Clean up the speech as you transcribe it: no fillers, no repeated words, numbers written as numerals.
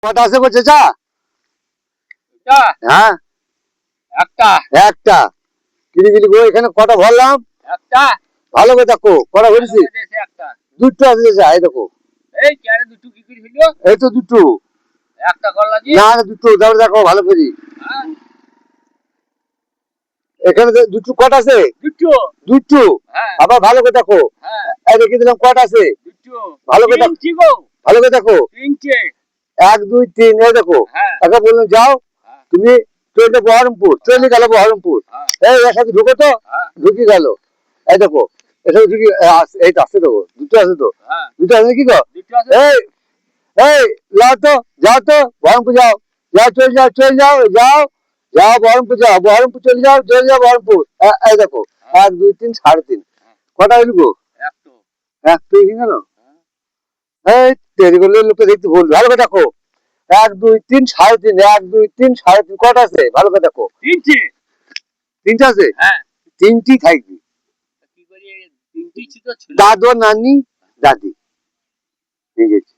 কটা আছে গো চেঁচা? হ্যাঁ একটা একটা। কিরি কিরি গো এখানে কটা ভরলাম? একটা ভালো করে দেখো কটা ভরেছি। একটা দুটো আছে চেঁচা, এই দেখো। এই চারে দুটো কি করে হলো? এই তো দুটো। একটা করলা জি না না দুটো, তারপরে দেখো ভালো করে। হ্যাঁ এখানে দুটো কটা আছে? দুটো দুটো। হ্যাঁ আবার ভালো করে দেখো। হ্যাঁ এই রেখে দিলাম, কটা আছে? দুটো ভালো করে দেখো, তিনটি গো ভালো করে দেখো। তিনটে এক দুই তিন, এই দেখো। হ্যাঁ একা বললাম যাও হ্যাঁ তুমি, চলে বহরমপুর, চলে গেল বহরমপুর। হ্যাঁ এই এর সাথে ঢুকো তো, হ্যাঁ ঢুকে গেল। এই দেখো, এটা ঢুকি, এই তো আসছে দেখো, দুটো আছে তো। হ্যাঁ দুটো আছে কি গো? দুটো আছে এই এই যাও তো, যাও তো বহরমপুর যাও, যাও চলে যাও, চলে যাও, যাও যাও বহরমপুর যাও, বহরমপুর চলে যাও, চলে যাও বহরমপুর। এই দেখো, হ্যাঁ এক দুই তিন, সাড়ে তিন। হ্যাঁ কটা হইল গো? এক তো এক তুই গেল। হ্যাঁ এই দেরি করলে লোকে দেখতে ভুল, ভালো করে দেখো। এক দুই তিন, সাড়ে তিন, এক দুই তিন, সাড়ে তিন, কটা আছে ভালো করে দেখো। তিনটে তিনটা আছে, হ্যাঁ তিনটি থাকবি। কি করে তিনটি ছিল ছিল দাদু আর নানি, দাদি, ঠিক আছে।